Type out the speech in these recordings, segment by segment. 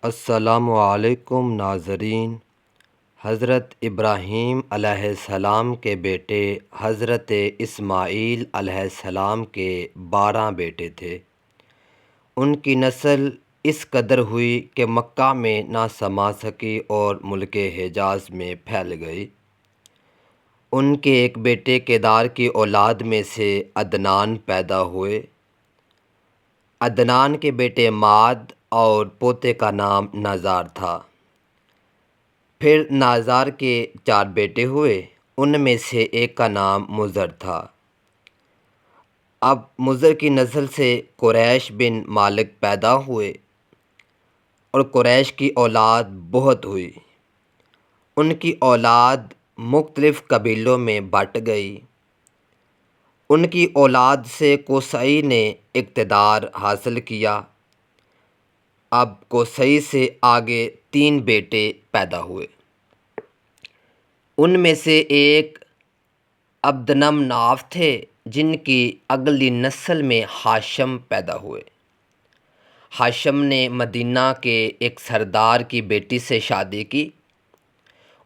السلام علیکم ناظرین۔ حضرت ابراہیم علیہ السلام کے بیٹے حضرت اسماعیل علیہ السلام کے 12 بیٹے تھے۔ ان کی نسل اس قدر ہوئی کہ مکہ میں نہ سما سکی اور ملک حجاز میں پھیل گئی۔ ان کے ایک بیٹے کیدار کی اولاد میں سے عدنان پیدا ہوئے۔ عدنان کے بیٹے معد اور پوتے کا نام نازار تھا۔ پھر نازار کے 4 بیٹے ہوئے، ان میں سے ایک کا نام مضر تھا۔ اب مضر کی نسل سے قریش بن مالک پیدا ہوئے اور قریش کی اولاد بہت ہوئی۔ ان کی اولاد مختلف قبیلوں میں بٹ گئی۔ ان کی اولاد سے قصی نے اقتدار حاصل کیا۔ اب قصی سے آگے 3 بیٹے پیدا ہوئے۔ ان میں سے ایک عبدمناف تھے، جن کی اگلی نسل میں ہاشم پیدا ہوئے۔ ہاشم نے مدینہ کے ایک سردار کی بیٹی سے شادی کی۔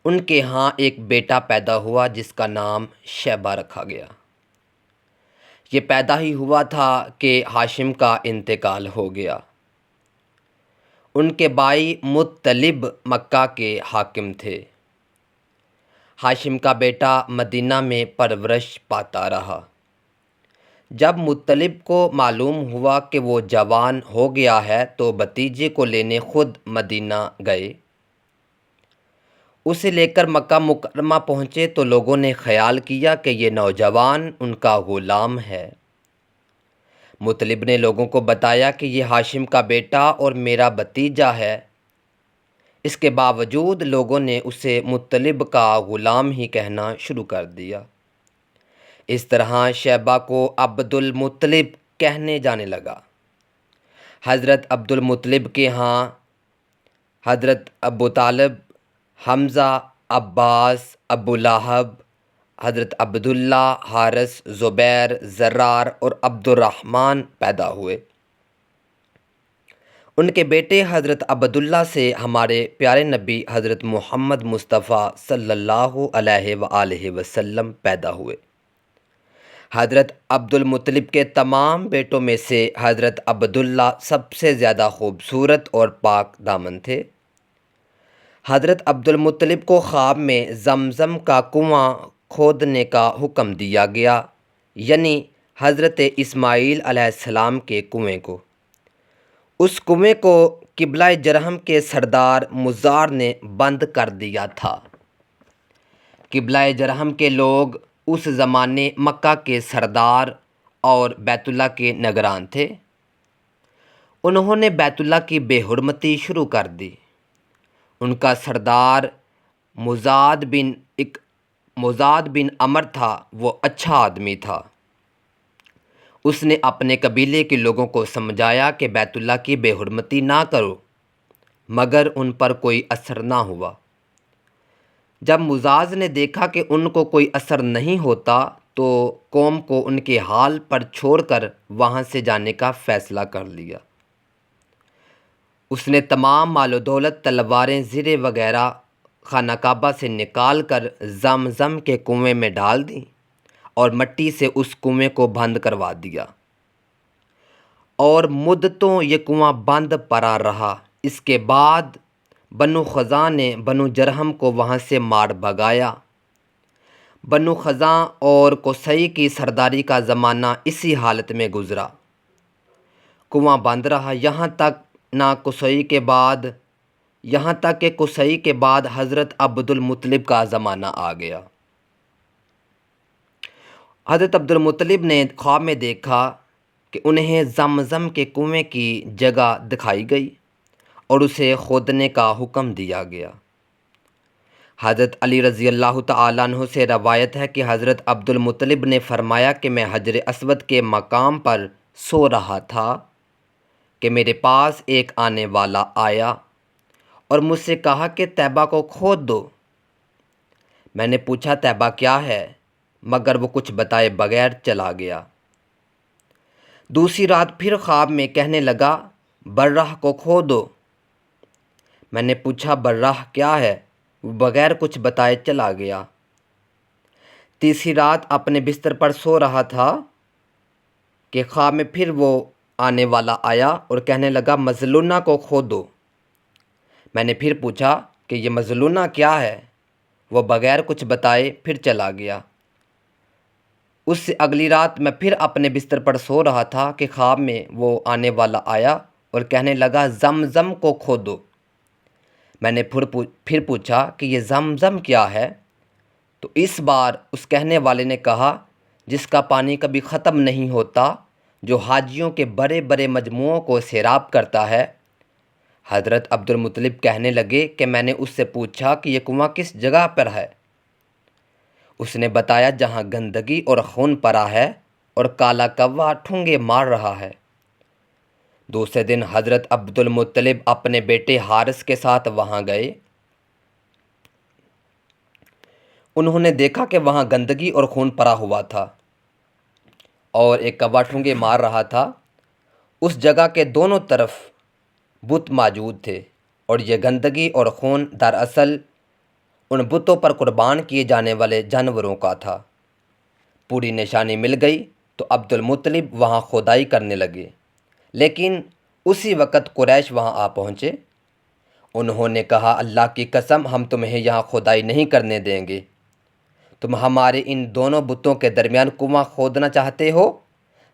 ان کے ہاں ایک بیٹا پیدا ہوا جس کا نام شیبہ رکھا گیا۔ یہ پیدا ہی ہوا تھا کہ ہاشم کا انتقال ہو گیا۔ ان کے بھائی مطلب مکہ کے حاکم تھے۔ ہاشم کا بیٹا مدینہ میں پرورش پاتا رہا۔ جب مطلب کو معلوم ہوا کہ وہ جوان ہو گیا ہے تو بھتیجے کو لینے خود مدینہ گئے۔ اسے لے کر مکہ مکرمہ پہنچے تو لوگوں نے خیال کیا کہ یہ نوجوان ان کا غلام ہے۔ مطلب نے لوگوں کو بتایا کہ یہ ہاشم کا بیٹا اور میرا بھتیجا ہے۔ اس کے باوجود لوگوں نے اسے مطلب کا غلام ہی کہنا شروع کر دیا۔ اس طرح شیبہ کو عبد المطلب کہنے جانے لگا۔ حضرت عبد المطلب کے ہاں حضرت ابو طالب، حمزہ، عباس، ابو لہب، حضرت عبداللہ، حارث، زبیر، زرار اور عبد الرحمن پیدا ہوئے۔ ان کے بیٹے حضرت عبداللہ سے ہمارے پیارے نبی حضرت محمد مصطفیٰ صلی اللہ علیہ وآلہ وسلم پیدا ہوئے۔ حضرت عبد المطلب کے تمام بیٹوں میں سے حضرت عبداللہ سب سے زیادہ خوبصورت اور پاک دامن تھے۔ حضرت عبد المطلب کو خواب میں زمزم کا کنواں کھودنے کا حکم دیا گیا، یعنی حضرت اسماعیل علیہ السلام کے کنویں کو۔ اس کنویں کو قبلہ جرہم کے سردار مزار نے بند کر دیا تھا۔ قبلہ جرہم کے لوگ اس زمانے مکہ کے سردار اور بیت اللہ کے نگران تھے۔ انہوں نے بیت اللہ کی بے حرمتی شروع کر دی۔ ان کا سردار مزاد بن عمر تھا، وہ اچھا آدمی تھا۔ اس نے اپنے قبیلے کے لوگوں کو سمجھایا کہ بیت اللہ کی بے حرمتی نہ کرو، مگر ان پر کوئی اثر نہ ہوا۔ جب مزاز نے دیکھا کہ ان کو کوئی اثر نہیں ہوتا تو قوم کو ان کے حال پر چھوڑ کر وہاں سے جانے کا فیصلہ کر لیا۔ اس نے تمام مال و دولت، تلواریں، زرے وغیرہ خانہ کعبہ سے نکال کر زمزم کے کنویں میں ڈال دیں اور مٹی سے اس کنویں کو بند کروا دیا، اور مدتوں یہ کنواں بند پڑا رہا۔ اس کے بعد بنو خزاں نے بنو جرہم کو وہاں سے مار بھگایا۔ بنو خزاں اور قصی کی سرداری کا زمانہ اسی حالت میں گزرا۔ کنواں بند رہا یہاں تک کہ قصی کے بعد حضرت عبد المطلب کا زمانہ آ گیا۔ حضرت عبد المطلب نے خواب میں دیکھا کہ انہیں زمزم کے کنویں کی جگہ دکھائی گئی اور اسے کھودنے کا حکم دیا گیا۔ حضرت علی رضی اللہ تعالیٰ عنہ سے روایت ہے کہ حضرت عبد المطلب نے فرمایا کہ میں حجر اسود کے مقام پر سو رہا تھا کہ میرے پاس ایک آنے والا آیا اور مجھ سے کہا کہ طیبہ کو کھود دو۔ میں نے پوچھا طیبہ کیا ہے، مگر وہ کچھ بتائے بغیر چلا گیا۔ دوسری رات پھر خواب میں کہنے لگا برہ کو کھودو۔ میں نے پوچھا براہ کیا ہے؟ وہ بغیر کچھ بتائے چلا گیا۔ تیسری رات اپنے بستر پر سو رہا تھا کہ خواب میں پھر وہ آنے والا آیا اور کہنے لگا مظلونہ کو کھودو۔ میں نے پھر پوچھا کہ یہ مظلونہ کیا ہے؟ وہ بغیر کچھ بتائے پھر چلا گیا۔ اس سے اگلی رات میں پھر اپنے بستر پر سو رہا تھا کہ خواب میں وہ آنے والا آیا اور کہنے لگا زمزم کو کھودو۔ میں نے پھر پوچھا کہ یہ زمزم کیا ہے؟ تو اس بار اس کہنے والے نے کہا جس کا پانی کبھی ختم نہیں ہوتا، جو حاجیوں کے بڑے بڑے مجموعوں کو سیراب کرتا ہے۔ حضرت عبدالمطلب کہنے لگے کہ میں نے اس سے پوچھا کہ یہ کنواں کس جگہ پر ہے؟ اس نے بتایا جہاں گندگی اور خون پڑا ہے اور کالا کوا ٹھونگے مار رہا ہے۔ دوسرے دن حضرت عبدالمطلب اپنے بیٹے حارث کے ساتھ وہاں گئے۔ انہوں نے دیکھا کہ وہاں گندگی اور خون پڑا ہوا تھا اور ایک کوا ٹھونگے مار رہا تھا۔ اس جگہ کے دونوں طرف بت موجود تھے اور یہ گندگی اور خون دراصل ان بتوں پر قربان کیے جانے والے جانوروں کا تھا۔ پوری نشانی مل گئی تو عبدالمطلب وہاں کھودائی کرنے لگے، لیکن اسی وقت قریش وہاں آ پہنچے۔ انہوں نے کہا اللہ کی قسم ہم تمہیں یہاں کھودائی نہیں کرنے دیں گے۔ تم ہمارے ان دونوں بتوں کے درمیان کنواں کھودنا چاہتے ہو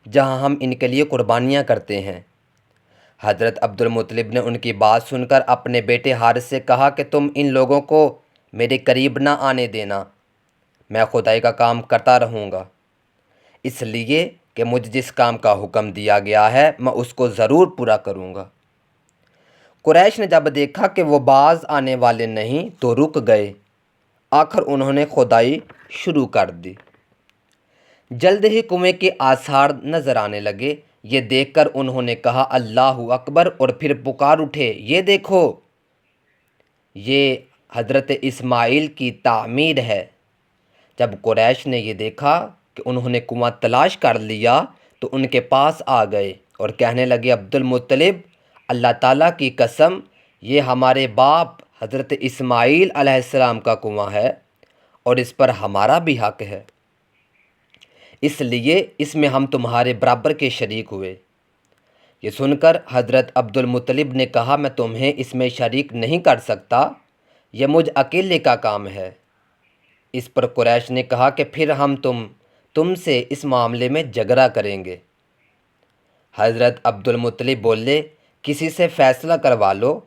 جہاں ہم ان کے لیے قربانیاں کرتے ہیں۔ حضرت عبدالمطلب نے ان کی بات سن کر اپنے بیٹے حارث سے کہا کہ تم ان لوگوں کو میرے قریب نہ آنے دینا، میں کھدائی کا کام کرتا رہوں گا، اس لیے کہ مجھے جس کام کا حکم دیا گیا ہے میں اس کو ضرور پورا کروں گا۔ قریش نے جب دیکھا کہ وہ باز آنے والے نہیں تو رک گئے۔ آخر انہوں نے کھدائی شروع کر دی۔ جلد ہی کنویں کے آثار نظر آنے لگے۔ یہ دیکھ کر انہوں نے کہا اللہ اکبر اور پھر پکار اٹھے یہ دیکھو، یہ حضرت اسماعیل کی تعمیر ہے۔ جب قریش نے یہ دیکھا کہ انہوں نے کنواں تلاش کر لیا تو ان کے پاس آ گئے اور کہنے لگے عبدالمطلب اللہ تعالیٰ کی قسم یہ ہمارے باپ حضرت اسماعیل علیہ السلام کا کنواں ہے اور اس پر ہمارا بھی حق ہے، اس لیے اس میں ہم تمہارے برابر کے شریک ہوئے۔ یہ سن کر حضرت عبدالمطلب نے کہا میں تمہیں اس میں شریک نہیں کر سکتا، یہ مجھ اکیلے کا کام ہے۔ اس پر قریش نے کہا کہ پھر ہم تم سے اس معاملے میں جھگڑا کریں گے۔ حضرت عبدالمطلب بولے کسی سے فیصلہ کروا لو۔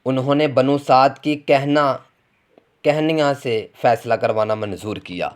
انہوں نے بنو سعد کی کہنیاں سے فیصلہ کروانا منظور کیا۔